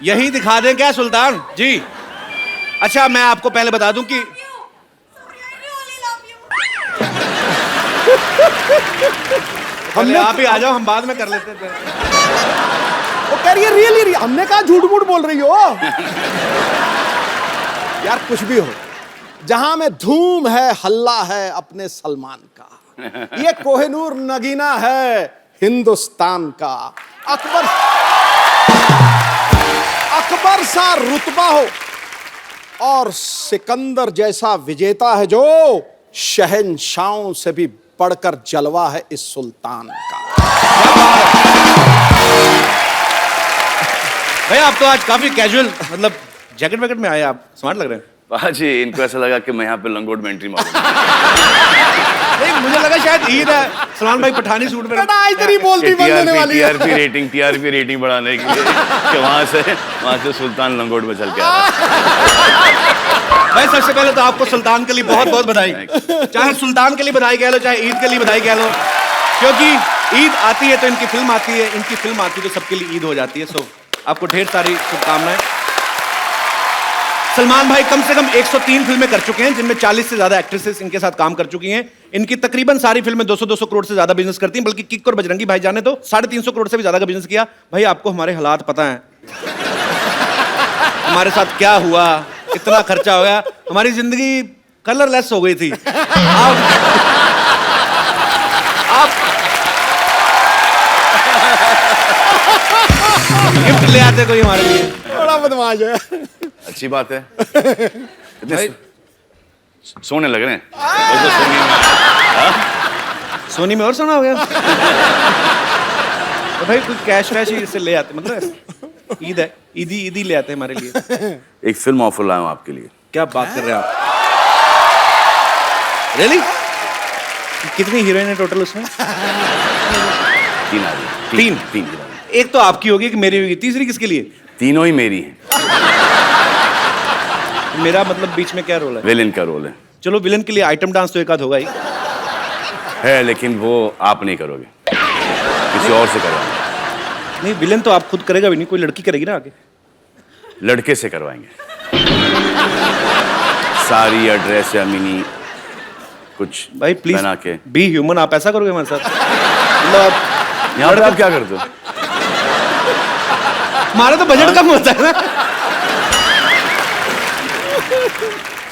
यही दिखा दें क्या सुल्तान जी? अच्छा मैं आपको पहले बता दूं कि हमने आप ही आ जाओ, हम बाद में कर लेते थे। वो कह रही है रियली, हमने कहा झूठ मूठ बोल रही हो। यार कुछ भी हो, जहां में धूम है हल्ला है अपने सलमान का, ये कोहिनूर नगीना है हिंदुस्तान का। अकबर सा रुतबा हो और सिकंदर जैसा विजेता है जो शहंशाहों से भी बढ़कर जलवा है इस सुल्तान का। भैया आप तो आज काफी कैजुअल, मतलब जैकेट वैकेट में आए, आप स्मार्ट लग रहे हैं। जी इनको ऐसा लगा कि मैं यहाँ पे लंगोट में एंट्री मारूंगा। नहीं मुझे लगा शायद ईद है, सलमान भाई पठानी सूट में। इतनी बोलती बनने वाली है। टीआरपी रेटिंग बढ़ाने के लिए कि वहाँ से सुल्तान लंगोट में चल के आ रहा है। भाई सबसे पहले तो आपको सुल्तान के लिए बहुत बहुत बधाई। चाहे सुल्तान के लिए बधाई कह लो, चाहे ईद के लिए बधाई कह लो, क्योंकि ईद आती है तो इनकी फिल्म आती है, इनकी फिल्म आती है तो सबके लिए ईद हो जाती है। सो आपको ढेर सारी शुभकामनाएं। सलमान भाई कम से कम 103 फिल्में कर चुके हैं, जिनमें 40 से ज्यादा एक्ट्रेसेस इनके साथ काम कर चुकी हैं। इनकी तकरीबन सारी फिल्में 200-200 करोड़ से ज्यादा बिजनेस करती हैं, बल्कि किक और बजरंगी भाईजान ने तो 350 करोड़ से भी ज्यादा का बिजनेस किया। भाई आपको हमारे हालात पता हैं, हमारे साथ क्या हुआ, कितना खर्चा हो गया, हमारी जिंदगी कलरलेस हो गई थी। आप गिफ्ट ले आते कोई हमारे लिए। बड़ा बदमाश है। अच्छी बात है। इतने सोने लग रहे हैं। तो सोनी में सोनी में और सोना हो गया। तो भाई कुछ कैश वैश ही इससे ले आते, मतलब ईद है, ईदी ले आते हमारे लिए। एक फिल्म ऑफर लाया हूं आपके लिए। क्या बात कर रहे हैं आप? रियली? कितनी हीरोइन है टोटल उसमें? 3 आ रही। 3 एक तो आपकी होगी, कि मेरी होगी, तीसरी किसके लिए? तीनों ही मेरी हैं। मेरा मतलब बीच में क्या रोल है? विलेन का रोल है। चलो विलेन के लिए आइटम डांस तो एक आध होगा ही है, लेकिन वो आप नहीं करोगे, किसी और से करवाएंगे। नहीं विलेन तो आप खुद करेगा भी नहीं, कोई लड़की करेगी ना आगे। लड़के से करवाएंगे। साड़ी या ड्रेस या मिनी कुछ भाई प्लीज बना के। बी ह्यूमन, आप ऐसा करोगे हमारे साथ? मतलब आप यहाँ पर आप क्या करते हो? हमारा तो बजट कम होता है ना।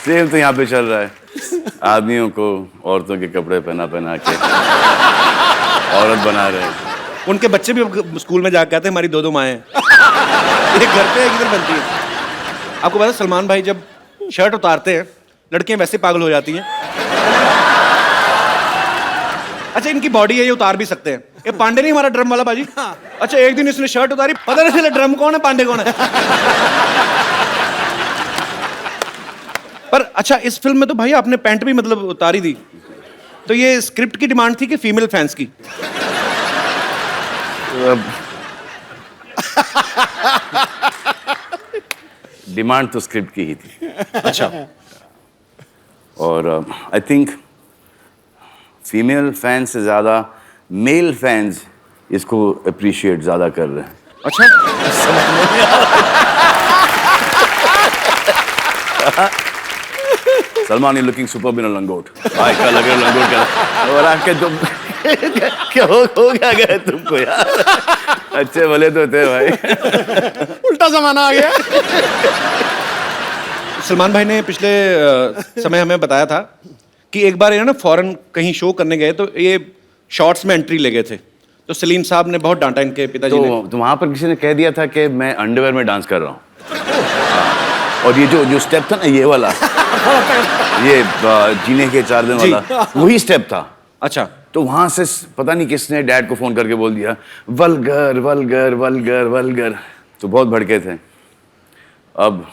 सेम तो यहाँ पे चल रहा है, आदमियों को औरतों के कपड़े पहना के औरत बना रहे हैं। उनके बच्चे भी स्कूल में जाकर कहते हैं हमारी 2 माएँ हैं। एक घर पे एक इधर बनती है। आपको पता है सलमान भाई जब शर्ट उतारते हैं लड़कियां वैसे पागल हो जाती हैं। अच्छा इनकी बॉडी है, ये उतार भी सकते हैं। ये पांडे नहीं हमारा ड्रम वाला बाजी? अच्छा एक दिन इसने शर्ट उतारी, पता नहीं चला ड्रम कौन है पांडे कौन है। पर अच्छा इस फिल्म में तो भाई आपने पैंट भी मतलब उतारी दी, तो ये स्क्रिप्ट की डिमांड थी कि फीमेल फैंस की? डिमांड तो स्क्रिप्ट की ही थी। अच्छा और आई थिंक फीमेल फैंस से ज्यादा मेल फैंस इसको अप्रिशिएट ज्यादा कर रहे हैं। अच्छा सलमान इज लुकिंग सुपर बिन लंगोट। भाई का लगे लंगोट का और आके तुम क्या हो गया तुमको यार? अच्छे भले तो थे भाई। उल्टा जमाना आ गया। सलमान भाई ने पिछले समय हमें बताया था कि एक बार ये ना फॉरेन कहीं शो करने गए तो ये शॉर्ट्स में एंट्री ले गए थे, तो सलीम साहब ने बहुत डांटा इनके पिताजी ने। तो वहां पर किसी ने कह दिया था कि मैं अंडरवेयर में डांस कर रहा हूँ। और ये जो स्टेप था ना, ये वाला ये जीने के 4 दिन वाला वही स्टेप था। अच्छा तो वहां से पता नहीं किसने डैड को फोन करके बोल दिया वल्गर वल्गर वल्गर वल्गर, तो बहुत भड़के थे। अब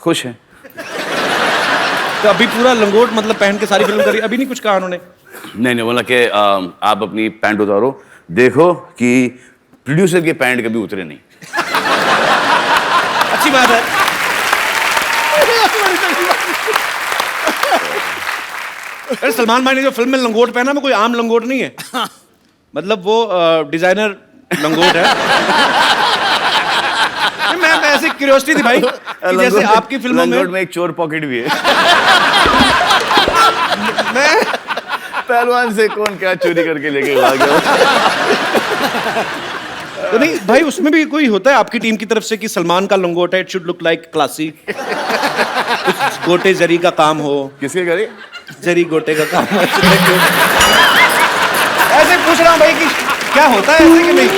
खुश हैं। तो अभी पूरा लंगोट मतलब पहन के सारी फिल्म करी, अभी नहीं कुछ कहा उन्होंने? नहीं बोला कि आप अपनी पैंट उतारो, देखो कि प्रोड्यूसर के पैंट कभी उतरे नहीं। अच्छी बात है। अरे सलमान भाई ने जो फिल्म में लंगोट पहना वो कोई आम लंगोट नहीं है, मतलब वो डिजाइनर लंगोट है। ऐसी क्यूरियोसिटी थी भाई कि जैसे आपकी फिल्मों लंगोट में में एक चोर पॉकेट भी है। मैं पहलवान से कौन क्या चोरी करके लेके भाग गया। तो नहीं भाई, उसमें भी कोई होता है आपकी टीम की तरफ से कि सलमान का लंगोट है, it should look like classy, कुछ गोटे जरी का काम हो, किसके करे? जरी गोटे का काम हो। ऐसे पूछ रहा हूँ भाई कि क्या होता है ऐसे कि नहीं।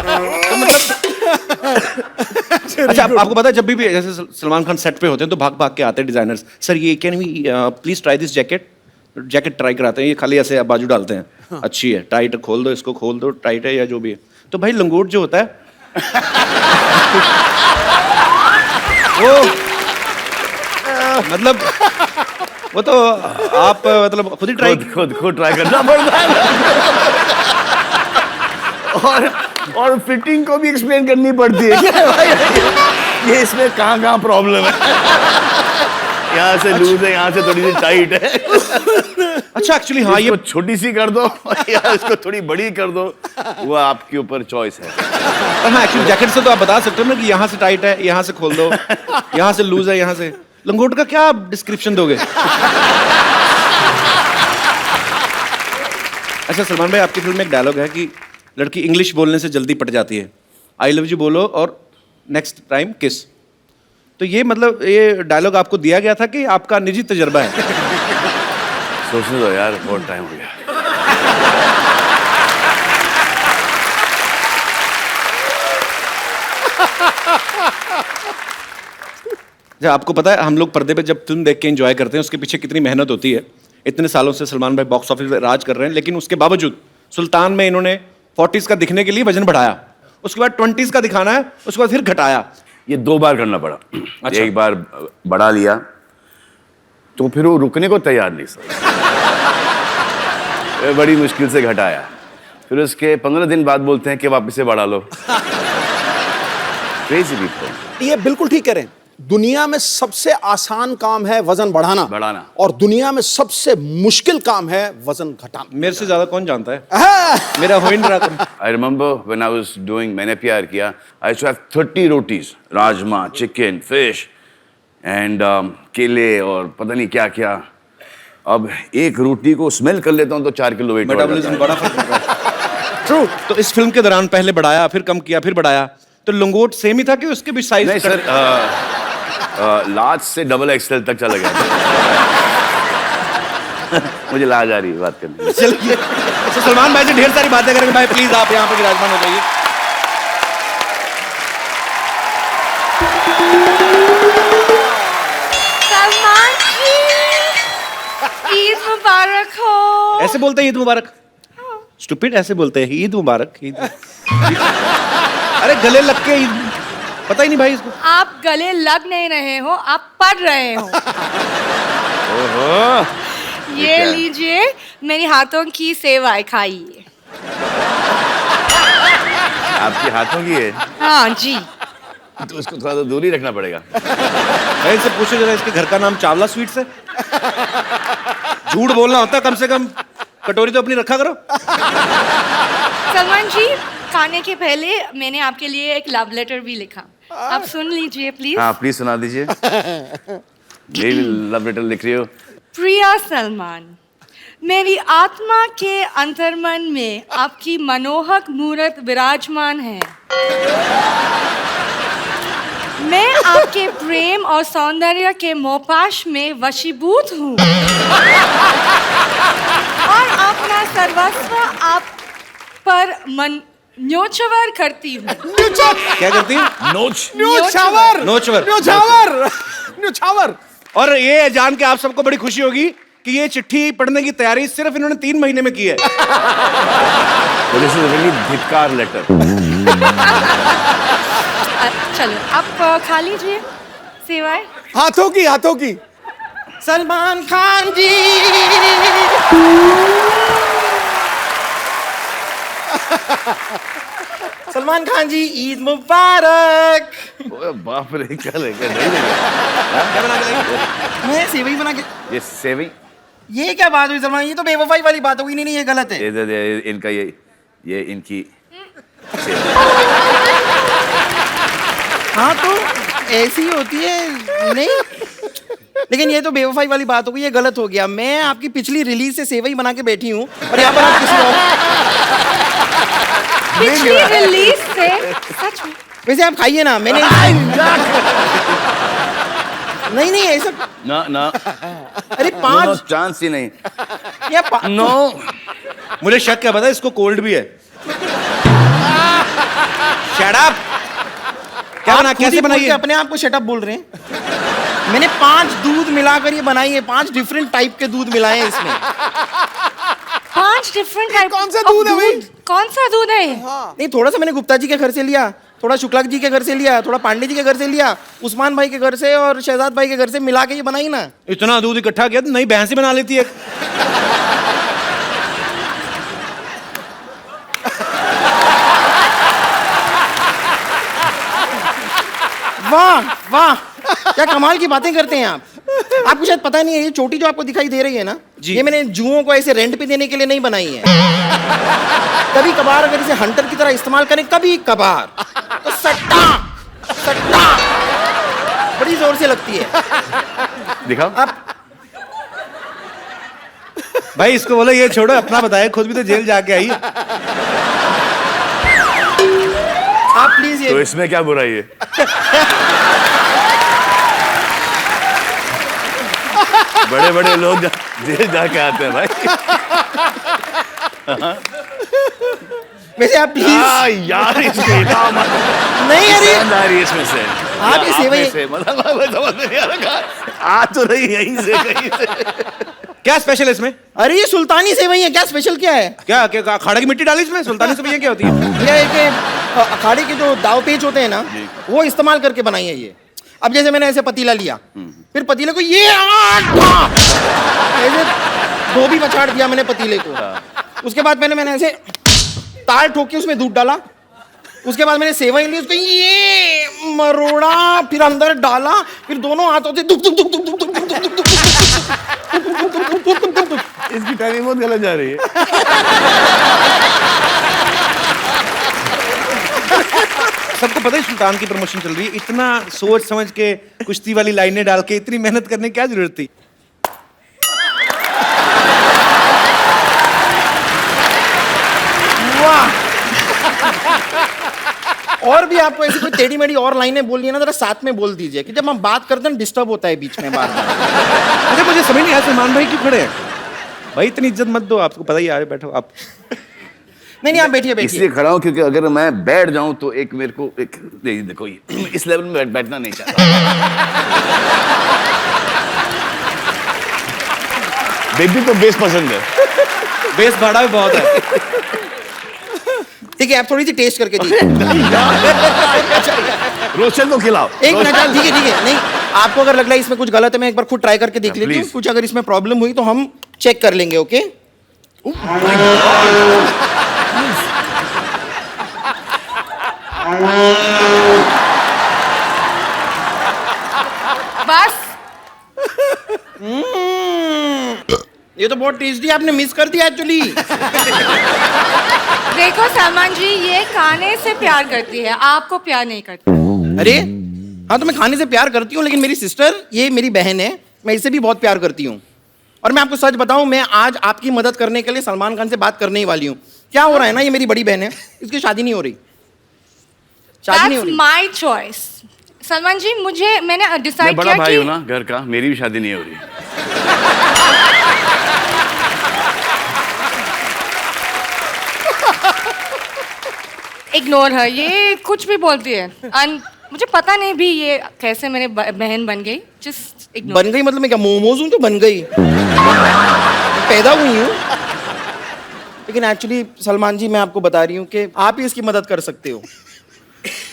तो मतलब अच्छा, आपको पता है जब भी जैसे सलमान खान सेट पे होते हैं तो भाग भाग के आते हैं डिजाइनर्स, सर ये can we please try this jacket, jacket try कराते हैं, ये खाली ऐसे बाजू डालते हैं, अच्छी है, टाइट खोल दो, इसको खोल दो, टाइट है या जो भी है। तो भाई लंगोट जो होता है वो मतलब वो तो आप मतलब खुद ही ट्राई खुद ट्राई करना पड़ता है। और फिटिंग को भी एक्सप्लेन करनी पड़ती है क्या भाई? ये इसमें कहाँ प्रॉब्लम है, यहाँ से लूज है, यहाँ से थोड़ी सी टाइट है। अच्छा एक्चुअली हाँ, ये छोटी सी कर दो या इसको थोड़ी बड़ी कर दो, वो आपके ऊपर चॉइस है। हाँ एक्चुअली जैकेट से तो आप बता सकते हो ना कि यहाँ से टाइट है, यहाँ से खोल दो, यहाँ से लूज है, यहाँ से। लंगोट का क्या आप डिस्क्रिप्शन दोगे? अच्छा सलमान भाई, आपकी फिल्म में एक डायलॉग है कि लड़की इंग्लिश बोलने से जल्दी पट जाती है, आई लव यू बोलो और नेक्स्ट टाइम किस। तो ये मतलब ये डायलॉग आपको दिया गया था कि आपका निजी तजर्बा है? सोचने दो यार, बहुत टाइम हो गया। आपको पता है हम लोग पर्दे पे जब फिल्म देख के एंजॉय करते हैं उसके पीछे कितनी मेहनत होती है। इतने सालों से सलमान भाई बॉक्स ऑफिस पे राज कर रहे हैं, लेकिन उसके बावजूद सुल्तान में इन्होंने 40s का दिखने के लिए वजन बढ़ाया, उसके बाद 20s का दिखाना है, उसके बाद फिर घटाया। ये 2 बार करना पड़ा। अच्छा। एक बार बढ़ा लिया तो फिर वो रुकने को तैयार नहीं सर। बड़ी मुश्किल से घटाया, फिर उसके 15 दिन बाद बोलते हैं कि वापस से बढ़ा लो। Crazy people. ये बिल्कुल ठीक कह रहे हैं। दुनिया में सबसे आसान काम है वजन बढ़ाना और दुनिया में सबसे मुश्किल काम है वजन घटाना। मेरे से ज्यादा कौन जानता है? मेरा हो ही नहीं रहा। I remember when I was doing मैंने प्यार किया, I used to have 30 rotis, rajma, chicken, fish and केले और पता नहीं क्या क्या। अब एक रोटी को स्मेल कर लेता हूँ तो 4 किलो वेट। मेटाबॉलिज्म बड़ा फर्क पड़ता है। ट्रू। तो इस फिल्म के दौरान पहले बढ़ाया, फिर कम किया, फिर बढ़ाया, तो लंगोट सेम ही था कि उसके भी साइज? नहीं सर, लार्ज से डबल एक्सएल तक चला गया। मुझे लाज आ रही है बात करने। चलिए तो सलमान भाई से ढेर सारी बातें करेंगे। भाई प्लीज आप यहाँ पे विराजमान हो जाइए। सलमान जी, ईद मुबारक हो। ऐसे बोलते हैं ईद मुबारक? स्टूपिड, ऐसे बोलते हैं ईद मुबारक। ईद अरे गले लग के ईद, पता ही नहीं भाई इसको। आप गले लग नहीं रहे हो, आप पढ़ रहे हो। ओहो, ये लीजिए मेरी हाथों की सेवाएं खाइए। आपके हाथों की है? हाँ जी। तो उसको थोड़ा सा दूर ही रखना पड़ेगा। भाई इनसे पूछो जरा, इसके घर का नाम चावला स्वीट्स है? झूठ बोलना होता कम से कम, कटोरी तो अपनी रखा करो। सलमान जी, खाने के पहले मैंने आपके लिए एक लव लेटर भी लिखा, आप सुन लीजिए प्लीज। हाँ प्लीज सुना दीजिए। ये लव लेटर लिख रही हो? प्रिया सलमान, मेरी आत्मा के अंतर्मन में आपकी मनोहक मूर्त विराजमान है। मैं आपके प्रेम और सौंदर्य के मोहपाश में वशीभूत हूँ और अपना सर्वस्व आप पर मन न्योछावर करती हूँ। क्या करती है? न्योछावर। और ये जान के आप सबको बड़ी खुशी होगी कि ये चिट्ठी पढ़ने की तैयारी सिर्फ इन्होंने 3 महीने में की है। दिस इज रियली धिक्कार लेटर। चलो आप खा लीजिए सेवाएं। हाथों की। सलमान खान जी, सलमान खान जी, ईद मुबारक। ओए बाप रे, क्या लेकर नहीं लेगा? क्या बना के लाएंगे? मैं सेवई बना के। ये सेविंग, ये क्या बात हुई सलमान? ये तो बेवफाई वाली बात होगी। नहीं, ये गलत है। इनका ये इनकी हाँ तो ऐसी ही होती है नहीं, लेकिन ये तो बेवफाई वाली बात हो गई, ये गलत हो गया। मैं आपकी पिछली रिलीज से सेवई बना के बैठी हूँ और यहाँ पर आप किसी और पिछली रिलीज से सच में वैसे आप खाइए ना, मैंने नहीं नहीं ऐसा ना ना अरे पांच चांस ही नहीं। या नो मुझे शक है, पता है इसको कोल्ड भी है। Shut up. क्या बना, कैसे बनाई है? अपने आप को शट अप बोल रहे हैं। मैंने 5 दूध मिलाकर ये बनाई है, 5 डिफरेंट टाइप के दूध मिलाए हैं इसमें। 5 डिफरेंट टाइप। कौन सा दूध है भाई? कौन सा दूध है ये? नहीं, थोड़ा सा मैंने गुप्ता जी के घर से लिया, थोड़ा शुक्ला जी के घर से लिया, थोड़ा पांडे जी के घर से लिया, उस्मान भाई के घर से और शहजाद भाई के घर से मिला के ये बनाई ना। इतना दूध इकट्ठा किया तो नई भैंस ही बना लेती है। वाह वाह, क्या कमाल की बातें करते हैं आप। आपको शायद पता नहीं है, ये चोटी जो आपको दिखाई दे रही है ना, ये मैंने जुओं को ऐसे रेंट पे देने के लिए नहीं बनाई है। कभी कभार अगर इसे हंटर की तरह इस्तेमाल करें, कभी कभार, तो सट्टा सट्टा बड़ी जोर से लगती है। दिखाओ आप भाई इसको बोलो ये छोड़ो, अपना बताए, खुद भी तो जेल जाके आई है। आप प्लीज तो ये इसमें क्या बुराई है? बड़े बड़े लोग जेल जाके आते हैं भाई। वैसे आप प्लीज यार इसको नहीं, अरे आ रही है इसमें से। आप ये सेवई से मतलब समझ में नहीं आ रहा, आ तो रही यहीं से कहीं से। क्या स्पेशल है इसमें? अरे ये सुल्तानी सेवई है, क्या स्पेशल क्या है? क्या क्या अखाड़े की मिट्टी डाली इसमें? सुल्तानी सेवइयां क्या होती है? ये एक अखाड़े के जो दाव पेच होते हैं ना, वो इस्तेमाल करके बनाई है ये। अब जैसे मैंने ऐसे पतीला लिया, फिर पतीले को ये ऐसे धोबी पछाड़ दिया मैंने पतीले को। उसके बाद मैंने ऐसे तार ठोक के उसमें दूध डाला। उसके बाद मैंने सेवई ली, उसको ये मरोड़ा, फिर अंदर डाला, फिर दोनों हाथों से दुख दुख दुख दुख दुख दुख दुख दुख दुख दुख। इसकी टाइमिंग बहुत गलत जा रही है। सबको पता है सुल्तान की प्रमोशन चल रही है, इतना सोच समझ के कुश्ती वाली लाइनें डाल के इतनी मेहनत करने की क्या जरूरत थी? वाह। और भी आपको ऐसी कोई टेढ़ी मेढ़ी और लाइनें बोलनी है ना, जरा साथ में बोल दीजिए, कि जब हम बात करते हैं डिस्टर्ब होता है बीच में बार बार। अच्छा मुझे समझ नहीं आया सलमान भाई क्यों खड़े हैं? भाई इतनी इज्जत मत दो, आपको पता ही है, बैठो आप। नहीं आप बैठिए इसलिए बैठिए। खड़ा हूं क्योंकि अगर मैं बैठ जाऊं तो एक मेरे को एक देखो ये इस लेवल में बैठना नहीं चाहता। बेबी को बेस पसंद है। बेस भाड़ा भी बहुत है। ठीक है, आप थोड़ी सी टेस्ट करके दीजिए। रोशन को खिलाओ। एक मिनट, ठीक है नहीं, आपको अगर लग रहा है इसमें कुछ गलत है, मैं एक बार खुद ट्राई करके देख लेती हूँ। please. कुछ अगर इसमें प्रॉब्लम हुई तो हम चेक कर लेंगे। ओके बस ये तो बहुत टेस्टी, आपने मिस कर दिया एक्चुअली। देखो सलमान जी, ये खाने से प्यार करती है, आपको प्यार नहीं करती। अरे हाँ, तो मैं खाने से प्यार करती हूँ, लेकिन मेरी सिस्टर, ये मेरी बहन है, मैं इससे भी बहुत प्यार करती हूँ। और मैं आपको सच बताऊं, मैं आज आपकी मदद करने के लिए सलमान खान से बात करने ही वाली हूँ। क्या हो रहा है ना, ये मेरी बड़ी बहन है, इसकी शादी नहीं हो रही, शादी नहीं हो That's रही। my choice. सलमान जी, मैंने मैं डिसाइड बड़ा किया भाई हूं कि ना घर का, मेरी भी शादी नहीं हो रही। इग्नोर है, ये कुछ भी बोलती है। मुझे पता नहीं भी ये कैसे मेरे बहन बन गई। Just ignore. बन गई मतलब मैं क्या मोमोज हूँ जो बन गई? पैदा हुई हूँ। लेकिन एक्चुअली सलमान जी, मैं आपको बता रही हूँ कि आप ही इसकी मदद कर सकते हो।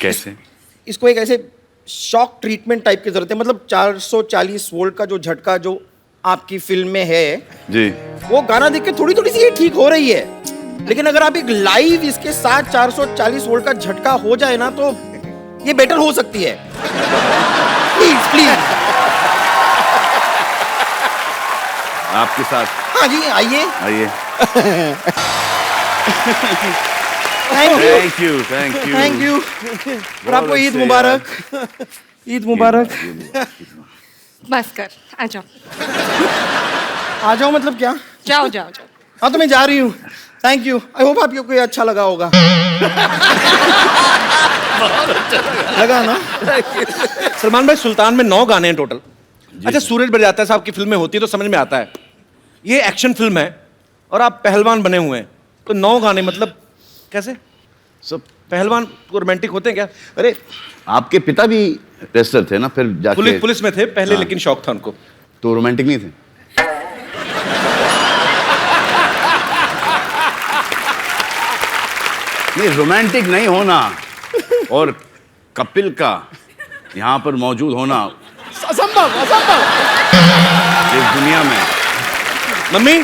कैसे? इसको एक ऐसे शॉक ट्रीटमेंट टाइप की जरूरत है। मतलब 440 वोल्ट का जो झटका जो आपकी फिल्म में है जी, वो गाना देख के थोड़ी थोड़ी सी ये ठीक हो रही है, लेकिन अगर आप एक लाइव इसके साथ 440 वोल्ट का झटका हो जाए ना, तो ये बेटर हो सकती है। Please please. आपके साथ हाँ जी, आइए। आइए। Thank you thank you thank you और आपको ईद मुबारक ईद मुबारक बस कर आ जाओ आ जाओ मतलब क्या जाओ जाओ जाओ हाँ तो मैं जा रही हूँ थैंक यू आई होप आपको ये अच्छा लगा होगा लगा ना सलमान भाई सुल्तान में 9 गाने हैं टोटल। अच्छा सूरज बरजात्या साहब की फिल्में होती है तो समझ में आता है, ये एक्शन फिल्म है और आप पहलवान बने हुए हैं तो 9 गाने मतलब कैसे? सब पहलवान को रोमांटिक होते हैं क्या? अरे आपके पिता भी रेसलर थे ना, फिर जाके पुलिस में थे पहले हाँ। लेकिन शौक था उनको। तो रोमांटिक नहीं थे? नहीं, रोमांटिक नहीं होना और कपिल का यहाँ पर मौजूद होना असंभव असंभव। इस दुनिया में। मम्मी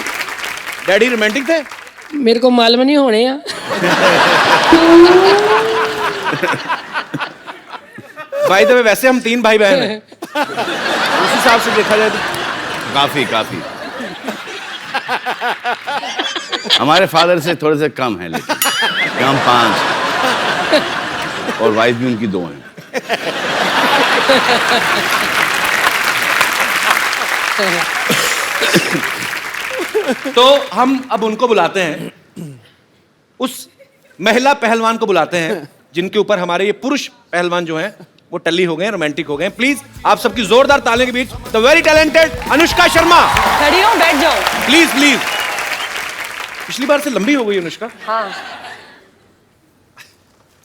डैडी रोमांटिक थे? मेरे को मालूम नहीं होने या भाई तो वैसे हम 3 भाई बहन हैं उस हिसाब से देखा जाए तो काफी काफी हमारे फादर से थोड़े से कम है, लेकिन हम 5 और वाइफ भी उनकी 2 हैं। तो हम अब उनको बुलाते हैं, उस महिला पहलवान को बुलाते हैं जिनके ऊपर हमारे ये पुरुष पहलवान जो हैं वो टल्ली हो गए, रोमांटिक हो गए। प्लीज आप सबकी जोरदार तालियों के बीच the very talented Anushka Sharma. खड़ी हो बैठ जाओ प्लीज प्लीज। पिछली बार से लंबी हो गई अनुष्का। हाँ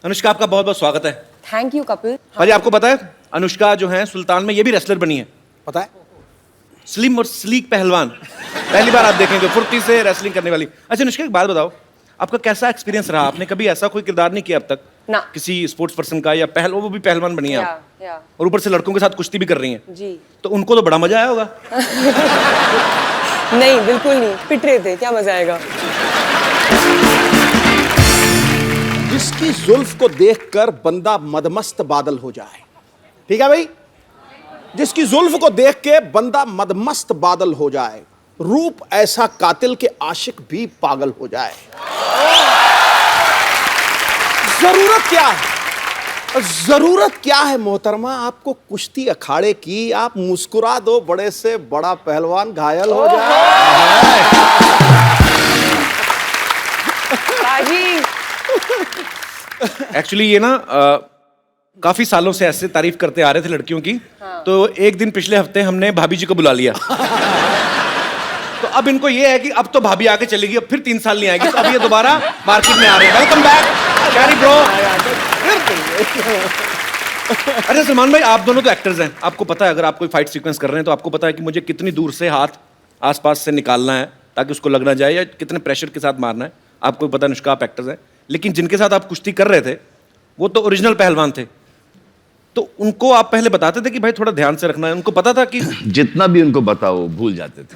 अनुष्का आपका बहुत बहुत स्वागत है। थैंक यू कपिल भाई आपको पता है अनुष्का जो है सुल्तान में ये भी रेसलर बनी है। पता है स्लिम और स्लीक पहलवान, पहली बार आप देखेंगे फुर्ती से रेसलिंग करने वाली। अच्छा अनुष्का एक बात बताओ, आपका कैसा एक्सपीरियंस रहा? आपने कभी ऐसा कोई किरदार नहीं किया अब तक ना। किसी स्पोर्ट्स पर्सन का, या वो भी पहलवान बनी है आप या और ऊपर से लड़कों के साथ कुश्ती भी कर रही हैं, जी तो उनको तो बड़ा मजा आया होगा। नहीं बिल्कुल नहीं पिट रहे थे, क्या मजा आएगा। जिसकी जुल्फ को देखकर बंदा मदमस्त बादल हो जाए, ठीक है भाई, जिसकी जुल्फ को देख के बंदा मदमस्त बादल हो जाए, रूप ऐसा कातिल के आशिक भी पागल हो जाए। जरूरत क्या है, जरूरत क्या है मोहतरमा आपको कुश्ती अखाड़े की? आप मुस्कुरा दो, बड़े से बड़ा पहलवान घायल हो जाए। बाजी एक्चुअली ये ना काफी सालों से ऐसे तारीफ करते आ रहे थे लड़कियों की। हाँ। तो एक दिन पिछले हफ्ते हमने भाभी जी को बुला लिया। तो अब इनको ये है कि अब तो भाभी आके चलेगी, अब फिर 3 साल नहीं आएगी, तो अब ये दोबारा मार्केट में आ रहे हैं। Welcome back carry bro. अरे सलमान भाई आप दोनों तो एक्टर्स हैं, आपको पता है अगर आप कोई फाइट सीक्वेंस कर रहे हैं तो आपको पता है कि मुझे कितनी दूर से हाथ आसपास से निकालना है ताकि उसको लग ना जाए, या कितने प्रेशर के साथ मारना है। आपको पता है अनुष्का आप एक्टर्स हैं, लेकिन जिनके साथ आप कुश्ती कर रहे थे वो तो ओरिजिनल पहलवान थे, तो उनको आप पहले बताते थे कि भाई थोड़ा ध्यान से रखना है? उनको पता था कि जितना भी उनको बताओ भूल जाते थे।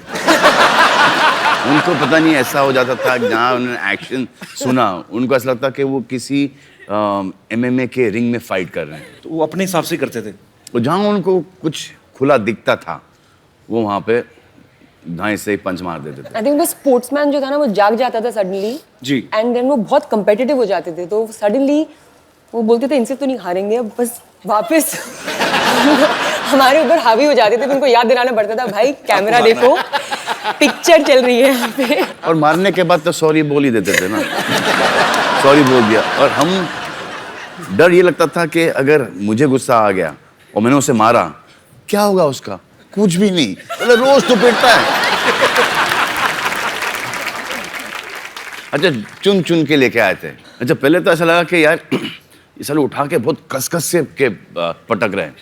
उनको पता नहीं ऐसा हो जाता था जहाँ उन्होंने एक्शन सुना उनको ऐसा लगता कि वो किसी MMA के रिंग में फाइट कर रहे हैं। तो वो अपने हिसाब से करते थे। और जहाँ उनको कुछ खुला दिखता था वो वहाँ पे दाएं से पंच मार देते थे। आई थिंक वो स्पोर्ट्समैन जो था ना वो जाग जाता था सडनली जी। एंड देन वो बहुत कंपेटिटिव हो जाते थे, तो सडनली वो बोलते थे इनसे तो नहीं हारेंगे, अब बस वापस हमारे ऊपर हावी हो जाते थे। उनको याद दिलाना पड़ता था भाई कैमरा देखो, पिक्चर चल रही है यहाँ पे। और मारने के बाद तो सॉरी बोल ही देते थे ना। सॉरी बोल दिया। और हम डर ये लगता था कि अगर मुझे गुस्सा आ गया और मैंने उसे मारा, क्या होगा उसका? कुछ भी नहीं, मतलब रोज तो पिटता है। अच्छा चुन चुन के लेके आए थे। अच्छा पहले तो ऐसा लगा कि यार ये साले उठा के बहुत कस से पटक रहे हैं,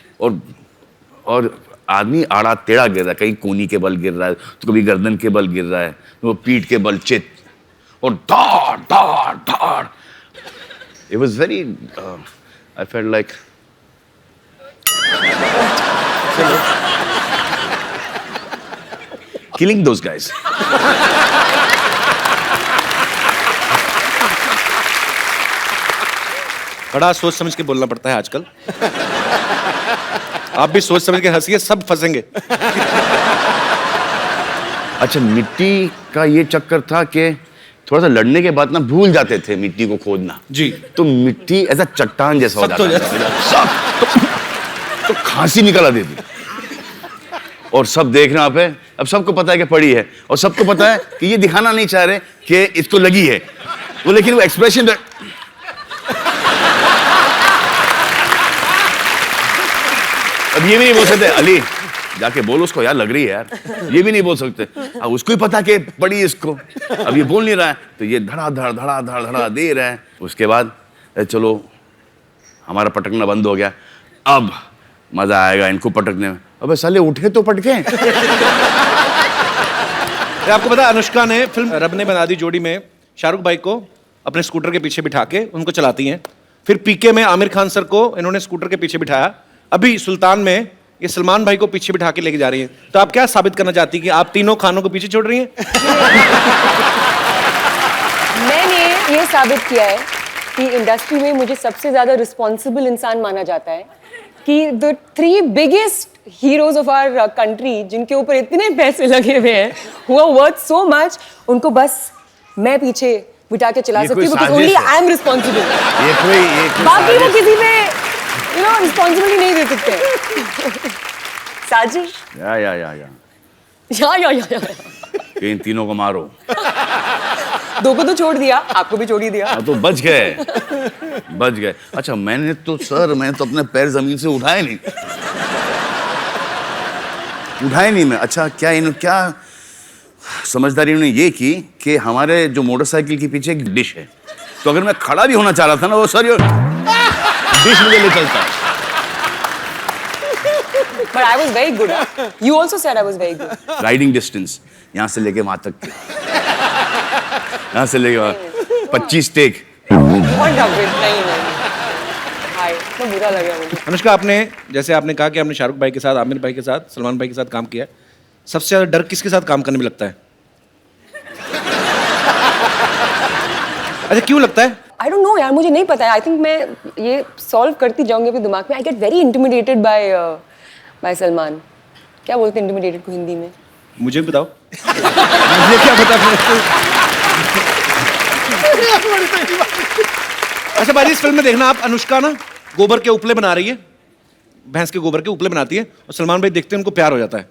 और आदमी आड़ा टेढ़ा गिर रहा है, कहीं कोनी के बल गिर रहा है, तो कभी गर्दन के बल गिर रहा है, तो वो पीठ के बल चित, और धाड़ धाड़ धाड़। It was very I felt like killing those guys. बड़ा सोच समझ के बोलना पड़ता है आजकल। आप भी सोच समझ के हंसिए, सब फंसेंगे। अच्छा मिट्टी का ये चक्कर था कि थोड़ा सा लड़ने के बाद ना भूल जाते थे मिट्टी को खोदना जी। तो मिट्टी ऐसा चट्टान जैसा हो सख्त हो जाता था सख्त। तो खांसी निकल आती थी और सब देख रहे हैं पे। अब सबको पता है कि पड़ी है और सबको पता है कि ये दिखाना नहीं चाह रहे कि इसको लगी है वो, लेकिन वो एक्सप्रेशन अब ये भी नहीं बोल सकते अली जाके बोल उसको यार लग रही है यार, ये भी नहीं बोल सकते। अब उसको ही पता कि पड़ी इसको, अब ये बोल नहीं रहा है तो ये धड़ा दे रहा है। उसके बाद चलो हमारा पटकना बंद हो गया, अब मजा आएगा इनको पटकने में। अबे साले उठे तो पटके। आपको पता है अनुष्का ने फिल्म रब ने बना दी जोड़ी में शाहरुख भाई को अपने स्कूटर के पीछे बिठा के उनको चलाती हैं। फिर पीके में आमिर खान सर को इन्होंने स्कूटर के पीछे बिठाया। अभी सुल्तान में ये सलमान भाई को पीछे बिठा के लेके जा रही हैं। तो आप क्या साबित करना चाहती हैं कि आप तीनों खानों को पीछे छोड़ रही हैं? मैंने ये साबित किया है कि इंडस्ट्री में मुझे सबसे ज्यादा रिस्पॉन्सिबल इंसान माना जाता है कि the 3 biggest heroes of our country जिनके ऊपर इतने पैसे लगे हुए हैं who are worth so much, उनको बस मैं पीछे बिठा के चला सकती हूँ because only I am responsible। ये कोई बाकी वो किसी पे रिस्पॉन्सिबिलिटी नहीं दे सकते। साजिश या कि इन तीनों को मारो। 2 को तो छोड़ दिया, आपको भी छोड़ ही दिया। तो बच गए। अच्छा मैंने तो अपने पैर जमीन से उठाए नहीं मैं। अच्छा क्या समझदारी इन्होंने ये की कि हमारे जो मोटरसाइकिल के पीछे एक डिश है, तो अगर मैं खड़ा भी होना चाह रहा था ना वो सर डिश मुझे ले चलता। But I was very good. You also said I was very good. Riding distance यहाँ से लेके वहां तक, यहाँ से लेके वहां 25 टेक। What a bit, नहीं। हाय, तो बुरा लगा मुझे। अनुष्का आपने जैसे आपने कहा कि आपने शाहरुख भाई के साथ, आमिर भाई के साथ, सलमान भाई के साथ काम किया है। सबसे ज्यादा डर किसके साथ काम करने में लगता है? अच्छा क्यों लगता है? I don't know यार, मुझे नहीं पता है। I think मैं ये सॉल्व करती जाऊंगी अपने दिमाग में। I get very intimidated by Salman. क्या बोलते हैं intimidated को हिंदी में? मुझे भी बताओ। मुझे क्या पता। अच्छा भाई इस फिल्म में देखना आप अनुष्का ना गोबर के उपले बना रही है, भैंस के गोबर के उपले बनाती है और सलमान भाई देखते हैं उनको प्यार हो जाता है।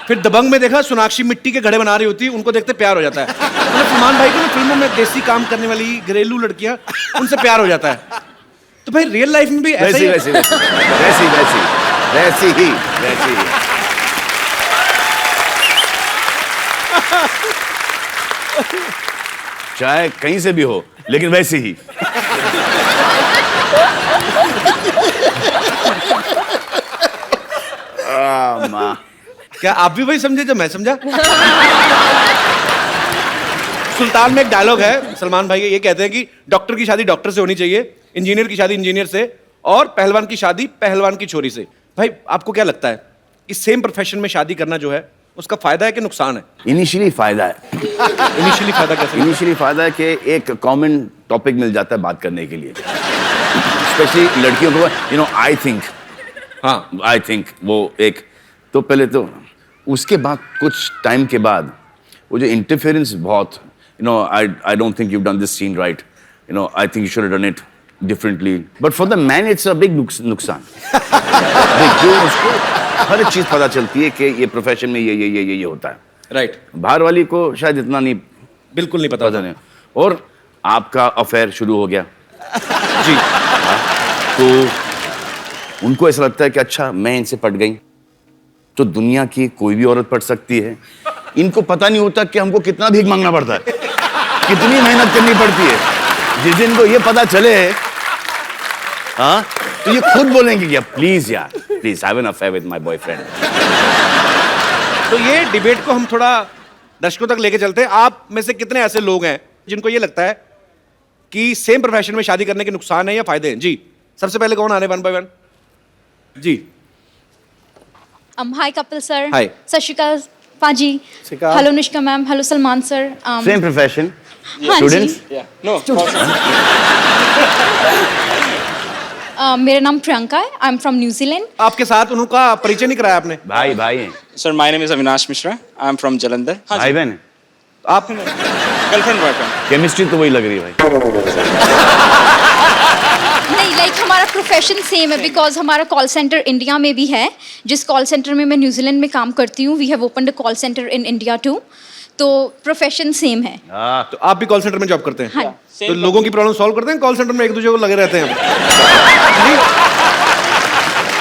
फिर दबंग में देखा सोनाक्षी मिट्टी के घड़े बना रही होती है, उनको देखते प्यार हो जाता है। मतलब सलमान भाई को ना फिल्मों में देसी काम करने वाली घरेलू लड़कियां उनसे प्यार हो जाता है। तो भाई रियल लाइफ में भी ऐसा ही वैसी ही। चाहे कहीं से भी हो लेकिन वैसी ही। माँ क्या आप भी वही समझे जो मैं समझा? सुल्तान में एक डायलॉग है सलमान भाई के, ये कहते हैं कि डॉक्टर की शादी डॉक्टर से होनी चाहिए, इंजीनियर की शादी इंजीनियर से और पहलवान की शादी पहलवान की छोरी से। भाई आपको क्या लगता है कि सेम प्रोफेशन में शादी करना जो है उसका फायदा है कि नुकसान है? इनिशियली फायदा है। इनिशियली फायदा कैसे? इनिशियली फायदा है कि एक कॉमन टॉपिक मिल जाता है बात करने के लिए, स्पेशली लड़कियों को। आई थिंक वो एक तो पहले तो, उसके बाद कुछ टाइम के बाद वो जो इंटरफेरेंस बहुत I don't think you done this scene right, I think you should have done it differently, but for the man it's a big नुकसान। उसको हर चीज पता चलती है कि ये प्रोफेशन में ये होता है, राइट। बाहर वाली को शायद इतना नहीं, बिल्कुल नहीं पता नहीं। और आपका अफेयर शुरू हो गया जी, तो उनको ऐसा लगता है कि अच्छा मैं इनसे पट गई तो दुनिया की कोई भी औरत पट सकती है। इनको पता नहीं होता कि हमको कितना भीख मांगना पड़ता है, कितनी मेहनत करनी पड़ती है। जिस दिन को ये पता चले हाँ तो ये खुद बोलेंगे कि please have an affair with my boyfriend. तो ये डिबेट को हम थोड़ा दर्शकों तक लेके चलते हैं। आप में से कितने ऐसे लोग हैं जिनको ये लगता है कि सेम प्रोफेशन में शादी करने के नुकसान है या फायदे हैं? जी, सबसे पहले कौन आ रहे 1 by 1? Ji Hi Kapil sir. Hi. सत श्री अकाल पाजी। Hello Anushka ma'am, hello Salman sir. Same profession, हाँ स्टूडेंट्स? मेरा नाम प्रियंका है, आई एम फ्रॉम न्यूजीलैंड। आपके साथ उनका परिचय नहीं कराया आपने? भाई हैं। Sir, my name is Avinash Mishra. I'm from Jalandhar. भाई बहन आप गर्लफ्रेंड बॉयफ्रेंड। केमिस्ट्री तो वही लग रही है भाई। नहीं लाइक हमारा प्रोफेशन सेम है बिकॉज हमारा कॉल सेंटर इंडिया में भी है जिस कॉल सेंटर में मैं न्यूजीलैंड में काम करती हूँ we have opened a call centre in India too तो प्रोफेशन सेम है तो आप भी कॉल सेंटर में जॉब करते हैं? हाँ तो लोगों की प्रॉब्लम सॉल्व करते हैं कॉल सेंटर में, एक दूसरे को लगे रहते हैं?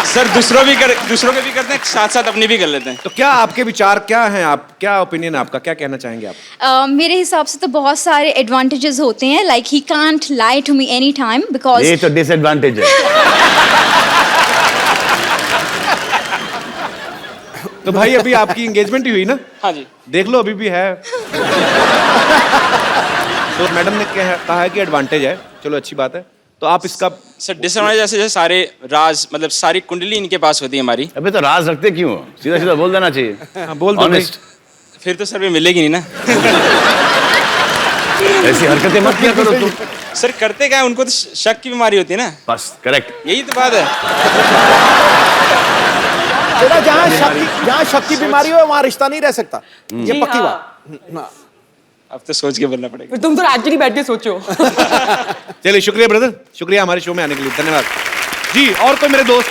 सर दूसरों के भी करते हैं, साथ साथ अपनी भी कर लेते हैं। तो क्या आपके विचार क्या हैं, आप क्या ओपिनियन है आपका, क्या कहना चाहेंगे आप? मेरे हिसाब से तो बहुत सारे एडवांटेजेस होते हैं like he can't lie to me any time because ये तो डिसएडवांटेज है। तो भाई अभी आपकी एंगेजमेंट ही हुई ना? हाँ जी। देख लो अभी भी है। तो मैडम ने कहा है कि एडवांटेज है, चलो अच्छी बात है। तो आप इसका सर डिसएडवांटेज जैसे सारे राज मतलब सारी कुंडली इनके पास होती है हमारी। अबे तो राज रखते क्यों हो? सीधा सीधा बोल देना चाहिए। हाँ, बोल दो Honest. फिर तो सर भी मिलेगी नहीं ना। ऐसी हरकतें मत किया करो तुम। सर करते क्या है, उनको तो शक की बीमारी होती है ना। बस करेक्ट। यही तो बात है। बेटा जहाँ शक की बीमारी हो वहाँ रिश्ता नहीं रह सकता, ये जी पक्की हाँ। बात। अब तो सोच के बोलना पड़ेगा। फिर तुम तो एक्चुअली बैठ के सोचो। चलिए शुक्रिया ब्रदर, शुक्रिया हमारे शो में आने के लिए, धन्यवाद जी। और कोई मेरे दोस्त?